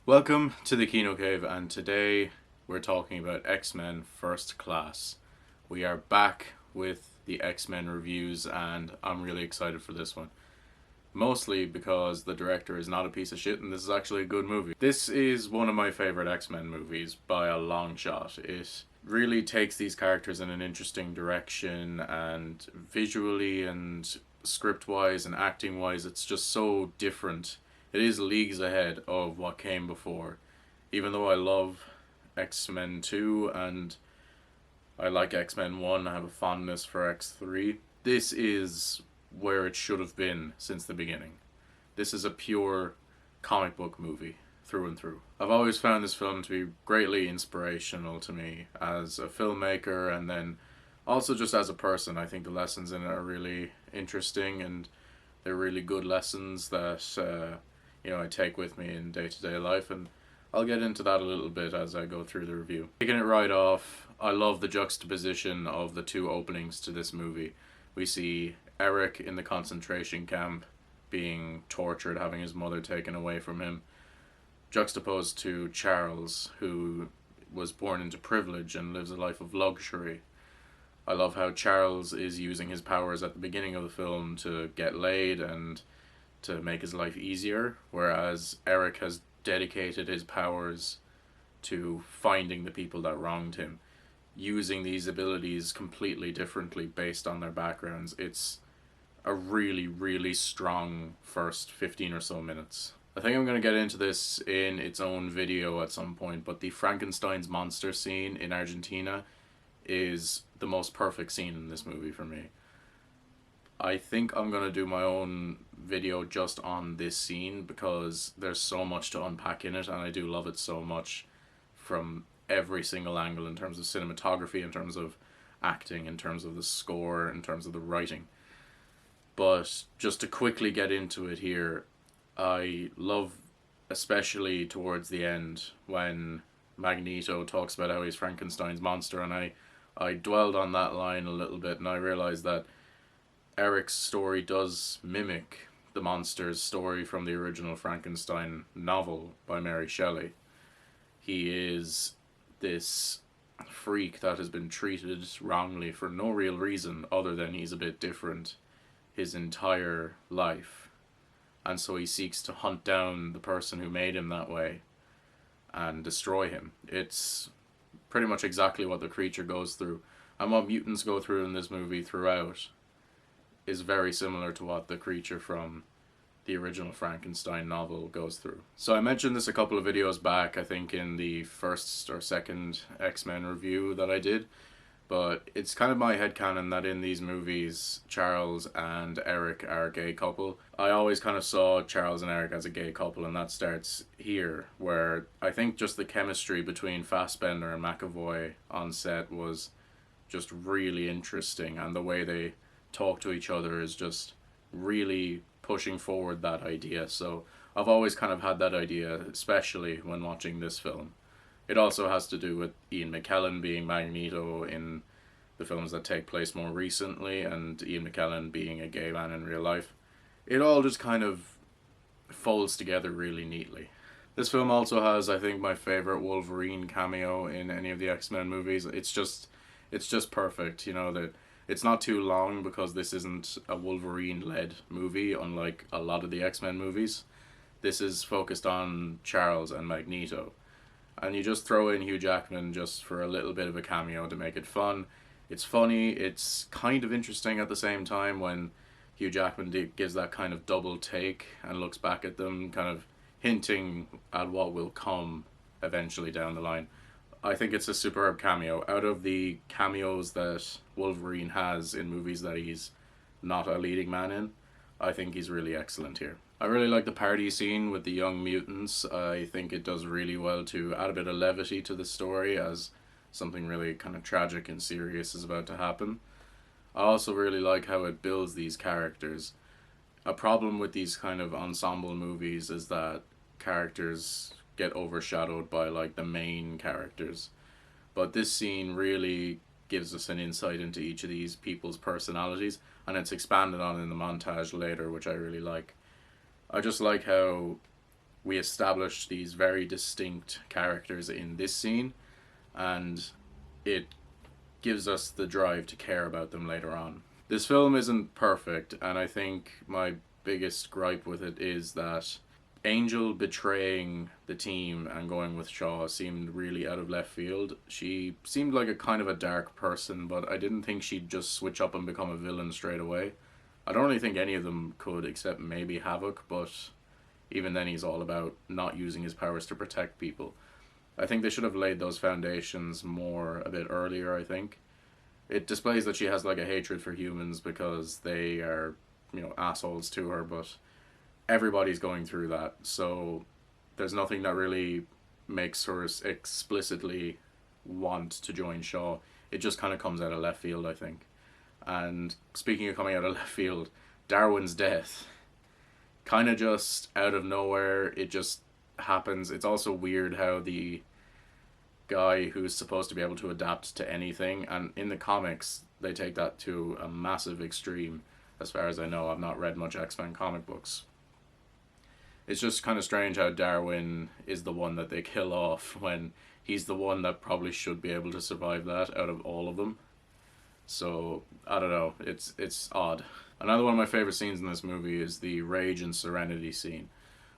Welcome to the Kino Cave, and today we're talking about X-Men First Class. We are back with the X-Men reviews, and I'm really excited for this one. Mostly because the director is not a piece of shit, and this is actually a good movie. This is one of my favorite X-Men movies by a long shot. It really takes these characters in an interesting direction, and visually and script-wise and acting-wise, it's just so different. It is leagues ahead of what came before. Even though I love X-Men 2 and I like X-Men 1, I have a fondness for X3. This is where it should have been since the beginning. This is a pure comic book movie through and through. I've always found this film to be greatly inspirational to me as a filmmaker, and then also just as a person. I think the lessons in it are really interesting, and they're really good lessons that I take with me in day-to-day life, and I'll get into that a little bit as I go through the review. Taking it right off, I love the juxtaposition of the two openings to this movie. We see Eric in the concentration camp being tortured, having his mother taken away from him, juxtaposed to Charles, who was born into privilege and lives a life of luxury. I love how Charles is using his powers at the beginning of the film to get laid and to make his life easier, whereas Eric has dedicated his powers to finding the people that wronged him, using these abilities completely differently based on their backgrounds. It's a really, really strong first 15 or so minutes. I think I'm going to get into this in its own video at some point, but the Frankenstein's monster scene in Argentina is the most perfect scene in this movie for me. I think I'm going to do my own video just on this scene because there's so much to unpack in it, and I do love it so much from every single angle, in terms of cinematography, in terms of acting, in terms of the score, in terms of the writing. But just to quickly get into it here, I love, especially towards the end, when Magneto talks about how he's Frankenstein's monster, and I dwelled on that line a little bit, and I realized that Eric's story does mimic the monster's story from the original Frankenstein novel by Mary Shelley. He is this freak that has been treated wrongly for no real reason other than he's a bit different his entire life. And so he seeks to hunt down the person who made him that way and destroy him. It's pretty much exactly what the creature goes through, and what mutants go through in this movie throughout is very similar to what the creature from the original Frankenstein novel goes through. So I mentioned this a couple of videos back, I think in the first or second X-Men review that I did, but it's kind of my headcanon that in these movies Charles and Eric are a gay couple. I always kind of saw Charles and Eric as a gay couple, and that starts here, where I think just the chemistry between Fassbender and McAvoy on set was just really interesting, and the way they talk to each other is just really pushing forward that idea. So I've always kind of had that idea, especially when watching this film. It also has to do with Ian McKellen being Magneto in the films that take place more recently, and Ian McKellen being a gay man in real life. It all just kind of folds together really neatly. This film also has, I think, my favorite Wolverine cameo in any of the X-Men movies. It's just perfect, that it's not too long, because this isn't a Wolverine-led movie, unlike a lot of the X-Men movies. This is focused on Charles and Magneto. And you just throw in Hugh Jackman just for a little bit of a cameo to make it fun. It's funny, it's kind of interesting at the same time when Hugh Jackman gives that kind of double take and looks back at them, kind of hinting at what will come eventually down the line. I think it's a superb cameo. Out of the cameos that Wolverine has in movies that he's not a leading man in, I think he's really excellent here. I really like the party scene with the young mutants. I think it does really well to add a bit of levity to the story, as something really kind of tragic and serious is about to happen. I also really like how it builds these characters. A problem with these kind of ensemble movies is that characters get overshadowed by like the main characters, but this scene really gives us an insight into each of these people's personalities, and it's expanded on in the montage later, which I really like. I just like how we established these very distinct characters in this scene, and it gives us the drive to care about them later on. This film isn't perfect, and I think my biggest gripe with it is that Angel betraying the team and going with Shaw seemed really out of left field. She seemed like a kind of a dark person, but I didn't think she'd just switch up and become a villain straight away. I don't really think any of them could, except maybe Havoc, but even then he's all about not using his powers to protect people. I think they should have laid those foundations more a bit earlier, I think. It displays that she has like a hatred for humans because they are, assholes to her, but everybody's going through that. So there's nothing that really makes her explicitly want to join Shaw. It just kind of comes out of left field, I think. And speaking of coming out of left field, Darwin's death, kind of just out of nowhere, it just happens. It's also weird how the guy who's supposed to be able to adapt to anything, and in the comics they take that to a massive extreme. As far as I know, I've not read much X-Men comic books. It's just kind of strange how Darwin is the one that they kill off when he's the one that probably should be able to survive that out of all of them. So I don't know, it's odd. Another one of my favorite scenes in this movie is the Rage and Serenity scene,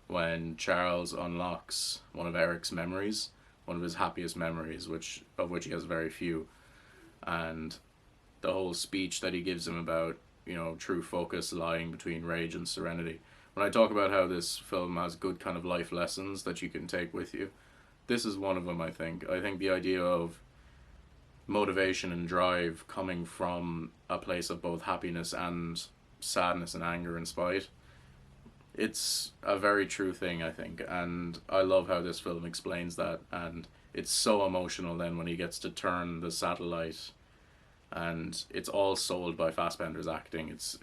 when Charles unlocks one of Eric's memories, one of his happiest memories, of which he has very few, and the whole speech that he gives him about, true focus lying between rage and serenity. When I talk about how this film has good kind of life lessons that you can take with you, this is one of them, I think. I think the idea of motivation and drive coming from a place of both happiness and sadness and anger and spite, it's a very true thing, I think, and I love how this film explains that, and it's so emotional then when he gets to turn the satellite, and it's all sold by Fassbender's acting. It's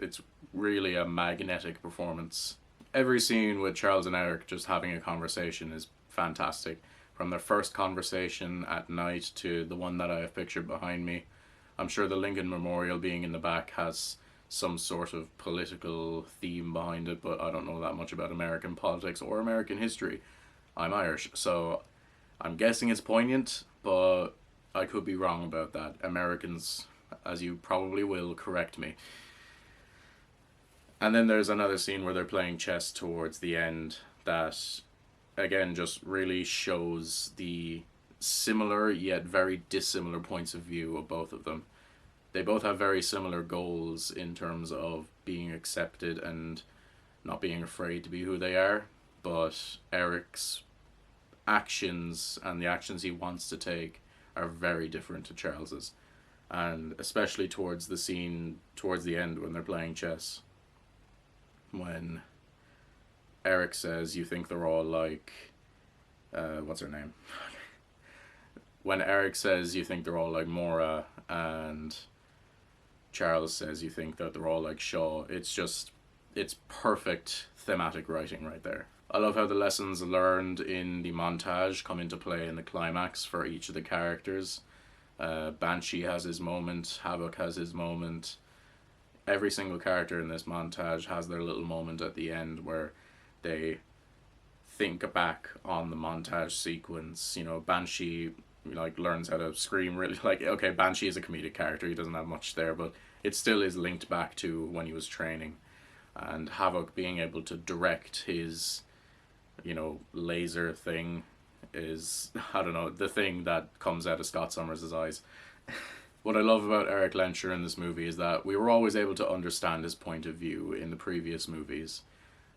really a magnetic performance. Every scene with Charles and Eric just having a conversation is fantastic. From their first conversation at night to the one that I have pictured behind me. I'm sure the Lincoln Memorial being in the back has some sort of political theme behind it, but I don't know that much about American politics or American history. I'm Irish, so I'm guessing it's poignant, but I could be wrong about that. Americans, as you probably will, correct me. And then there's another scene where they're playing chess towards the end that, again, just really shows the similar yet very dissimilar points of view of both of them. They both have very similar goals in terms of being accepted and not being afraid to be who they are, but Eric's actions and the actions he wants to take are very different to Charles's. And especially towards the scene towards the end when they're playing chess, when Eric says, "You think they're all like," what's her name? When Eric says, "You think they're all like Mora," and Charles says, "You think that they're all like Shaw," it's perfect thematic writing right there. I love how the lessons learned in the montage come into play in the climax for each of the characters. Banshee has his moment, Havoc has his moment. Every single character in this montage has their little moment at the end where they think back on the montage sequence. Banshee learns how to scream really, okay, Banshee is a comedic character, he doesn't have much there, but it still is linked back to when he was training. And Havoc being able to direct his laser thing is, I don't know, the thing that comes out of Scott Summers' eyes. What I love about Eric Lencher in this movie is that we were always able to understand his point of view in the previous movies.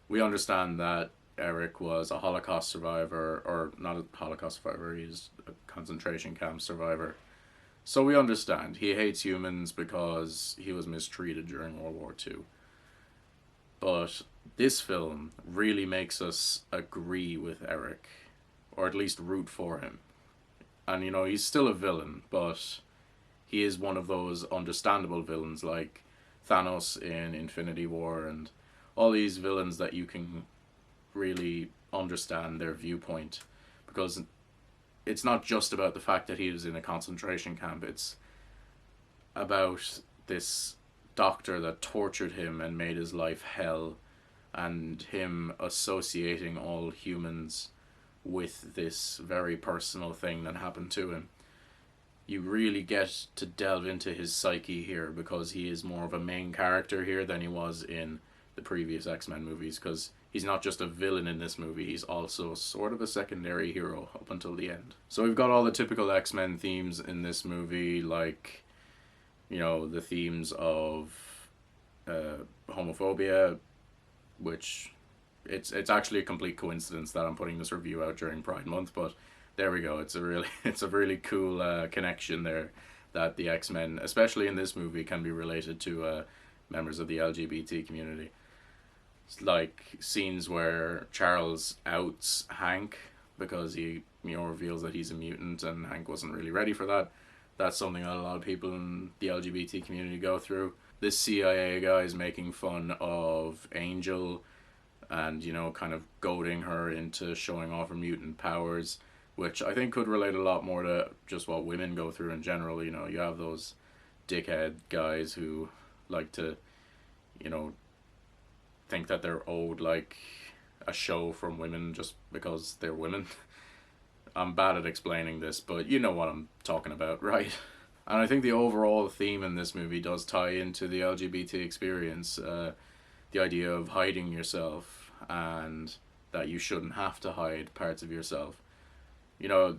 We understand that Eric was a Holocaust survivor, or not a Holocaust survivor, he's a concentration camp survivor. So we understand. He hates humans because he was mistreated during World War II. But this film really makes us agree with Eric, or at least root for him. And he's still a villain, but he is one of those understandable villains like Thanos in Infinity War and all these villains that you can really understand their viewpoint, because it's not just about the fact that he was in a concentration camp, it's about this doctor that tortured him and made his life hell, and him associating all humans with this very personal thing that happened to him. You really get to delve into his psyche here because he is more of a main character here than he was in the previous X-Men movies, because he's not just a villain in this movie, he's also sort of a secondary hero up until the end. So we've got all the typical X-Men themes in this movie, like, you know, the themes of homophobia, which it's actually a complete coincidence that I'm putting this review out during Pride Month, but there we go. It's a really cool connection there that the X-Men, especially in this movie, can be related to members of the LGBT community. It's like scenes where Charles outs Hank because he, you know, reveals that he's a mutant, and Hank wasn't really ready for that. That's something that a lot of people in the LGBT community go through. This CIA guy is making fun of Angel and, you know, kind of goading her into showing off her mutant powers, which I think could relate a lot more to just what women go through in general. You know, you have those dickhead guys who like to, you know, think that they're owed like a show from women just because they're women. I'm bad at explaining this, but you know what I'm talking about, right? And I think the overall theme in this movie does tie into the LGBT experience. The idea of hiding yourself and that you shouldn't have to hide parts of yourself. You know,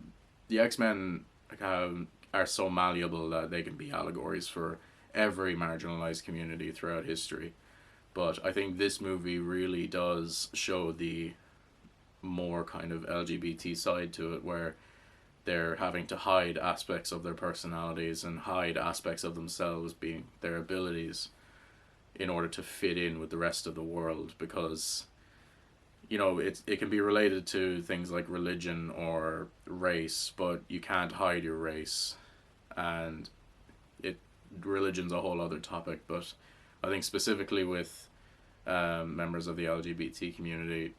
the X-Men are so malleable that they can be allegories for every marginalized community throughout history. But I think this movie really does show the more kind of LGBT side to it, where they're having to hide aspects of their personalities and hide aspects of themselves, being their abilities, in order to fit in with the rest of the world, because, you know, it can be related to things like religion or race, but you can't hide your race, and religion's a whole other topic. But I think specifically with members of the LGBT community,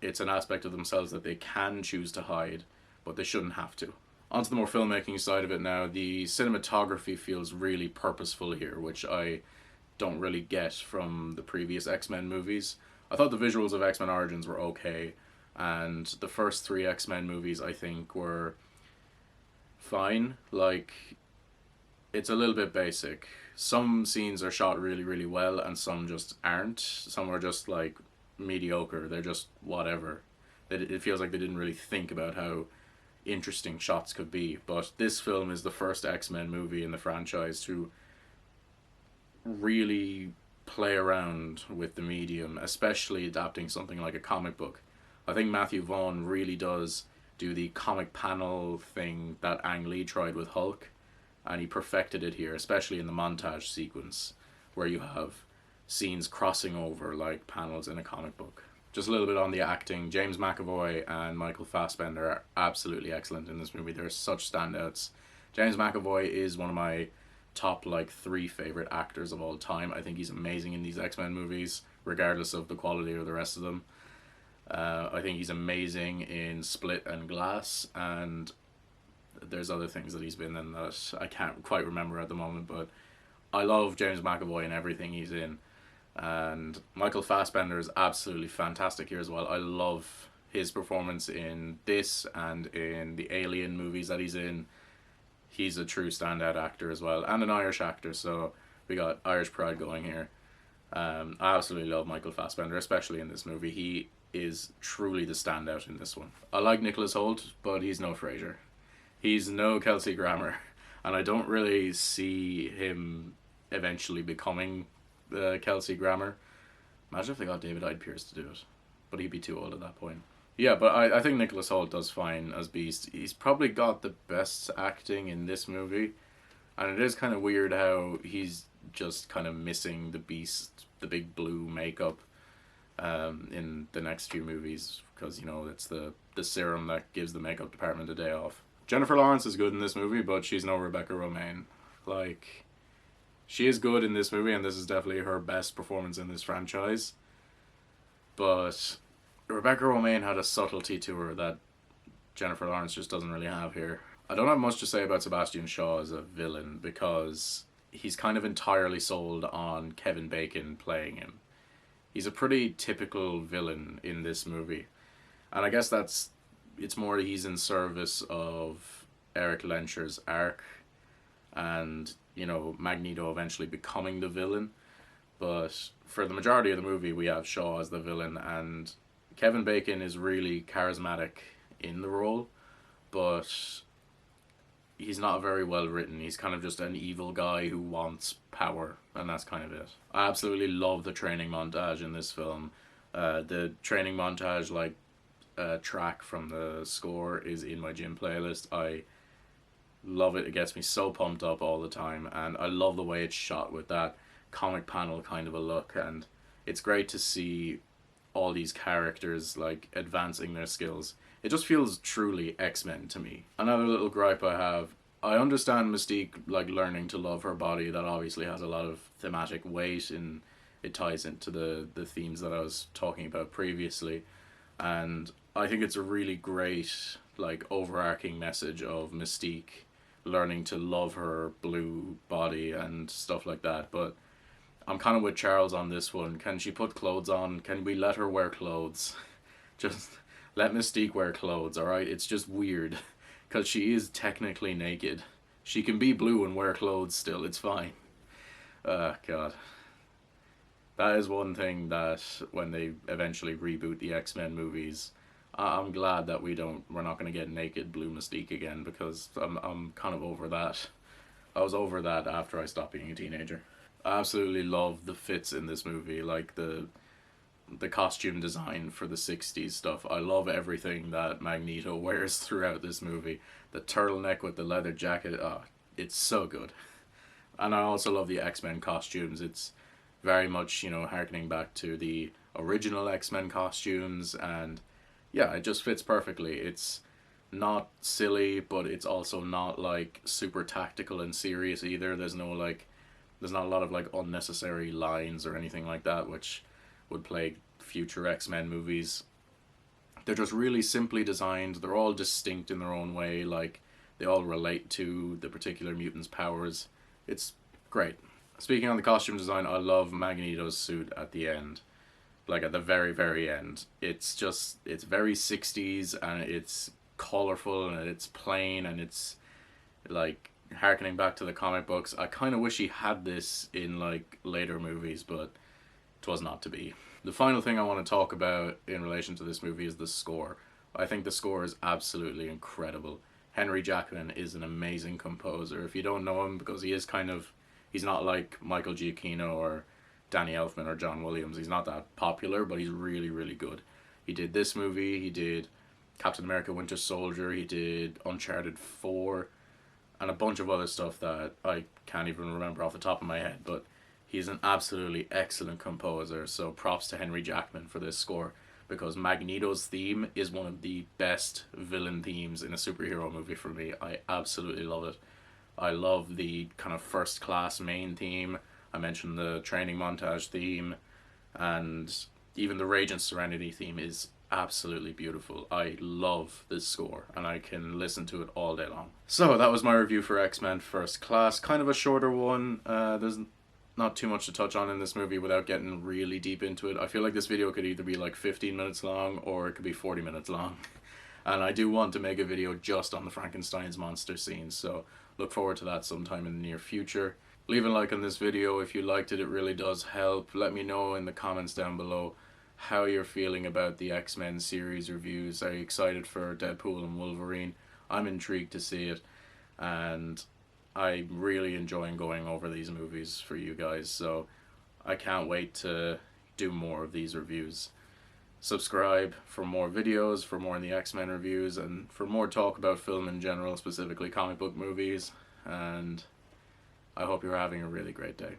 it's an aspect of themselves that they can choose to hide, but they shouldn't have to. Onto the more filmmaking side of it now, the cinematography feels really purposeful here, which I don't really get from the previous X-Men movies. I thought the visuals of X-Men Origins were okay, and the first three X-Men movies I think were fine. Like, it's a little bit basic. Some scenes are shot really, really well, and some just aren't. Some are just like mediocre. They're just whatever. It feels like they didn't really think about how interesting shots could be. But this film is the first X-Men movie in the franchise to really play around with the medium, especially adapting something like a comic book. I think Matthew Vaughn really does do the comic panel thing that Ang Lee tried with Hulk, and he perfected it here, especially in the montage sequence where you have scenes crossing over like panels in a comic book. Just a little bit on the acting. James McAvoy and Michael Fassbender are absolutely excellent in this movie. They're such standouts. James McAvoy is one of my top like 3 favorite actors of all time. I think he's amazing in these X-Men movies, regardless of the quality of the rest of them. I think he's amazing in Split and Glass, and there's other things that he's been in that I can't quite remember at the moment, but I love James McAvoy in everything he's in. And Michael Fassbender is absolutely fantastic here as well. I love his performance in this and in the Alien movies that he's in. He's a true standout actor as well, and an Irish actor, so we got Irish pride going here. I absolutely love Michael Fassbender, especially in this movie. He is truly the standout in this one. I like Nicholas Hoult, but he's no Fraser. He's no Kelsey Grammer, and I don't really see him eventually becoming Kelsey Grammer. Imagine if they got David Hyde Pierce to do it, but he'd be too old at that point. Yeah, but I think Nicholas Hoult does fine as Beast. He's probably got the best acting in this movie, and it is kind of weird how he's just kind of missing the Beast, the big blue makeup in the next few movies, because, you know, it's the serum that gives the makeup department a day off. Jennifer Lawrence is good in this movie, but she's no Rebecca Romijn. Like, she is good in this movie, and this is definitely her best performance in this franchise. But Rebecca Romijn had a subtlety to her that Jennifer Lawrence just doesn't really have here. I don't have much to say about Sebastian Shaw as a villain, because he's kind of entirely sold on Kevin Bacon playing him. He's a pretty typical villain in this movie. And I guess it's more he's in service of Eric Lenscher's arc and, Magneto eventually becoming the villain. But for the majority of the movie, we have Shaw as the villain, and Kevin Bacon is really charismatic in the role, but he's not very well written. He's kind of just an evil guy who wants power, and that's kind of it. I absolutely love the training montage in this film. The training montage, track from the score is in my gym playlist. I love it. It gets me so pumped up all the time, and I love the way it's shot with that comic panel kind of a look, and it's great to see all these characters advancing their skills. It just feels truly X-Men to me. Another little gripe I have, I understand Mystique learning to love her body. That obviously has a lot of thematic weight, and it ties into the themes that I was talking about previously. And I think it's a really great overarching message of Mystique learning to love her blue body and stuff like that. But I'm kind of with Charles on this one. Can she put clothes on? Can we let her wear clothes? Just let Mystique wear clothes, alright? It's just weird. Because she is technically naked. She can be blue and wear clothes still. It's fine. God. That is one thing that when they eventually reboot the X-Men movies, I'm glad that we're not going to get naked blue Mystique again, because I'm kind of over that. I was over that after I stopped being a teenager. I absolutely love the fits in this movie, the costume design for the 60s stuff. I love everything that Magneto wears throughout this movie. The turtleneck with the leather jacket, it's so good. And I also love the X-Men costumes. It's very much, harkening back to the original X-Men costumes, and yeah, it just fits perfectly. It's not silly, but it's also not super tactical and serious either. There's not a lot of unnecessary lines or anything like that, which would plague future X-Men movies. They're just really simply designed. They're all distinct in their own way. They all relate to the particular mutant's powers. It's great. Speaking on the costume design, I love Magneto's suit at the end. At the very, very end. It's very 60s, and it's colorful, and it's plain, and it's harkening back to the comic books. I kind of wish he had this in later movies, but it was not to be. The final thing I want to talk about in relation to this movie is the score. I think the score is absolutely incredible. Henry Jackman is an amazing composer. If you don't know him, because he's not like Michael Giacchino or Danny Elfman or John Williams. He's not that popular, but he's really, really good. He did this movie, he did Captain America Winter Soldier, he did Uncharted 4, and a bunch of other stuff that I can't even remember off the top of my head, but he's an absolutely excellent composer, so props to Henry Jackman for this score, because Magneto's theme is one of the best villain themes in a superhero movie for me. I absolutely love it. I love the kind of first class main theme. I mentioned the training montage theme, and even the Rage and Serenity theme is absolutely beautiful. I love this score, and I can listen to it all day long. So that was my review for X-Men First Class. Kind of a shorter one. There's not too much to touch on in this movie without getting really deep into it. I feel like this video could either be 15 minutes long, or it could be 40 minutes long. And I do want to make a video just on the Frankenstein's monster scene, so look forward to that sometime in the near future. Leave a like on this video if you liked it. It really does help. Let me know in the comments down below how you're feeling about the X-Men series reviews. Are you excited for Deadpool and Wolverine? I'm intrigued to see it, and I'm really enjoying going over these movies for you guys, so I can't wait to do more of these reviews. Subscribe for more videos, for more in the X-Men reviews, and for more talk about film in general, specifically comic book movies, and I hope you're having a really great day.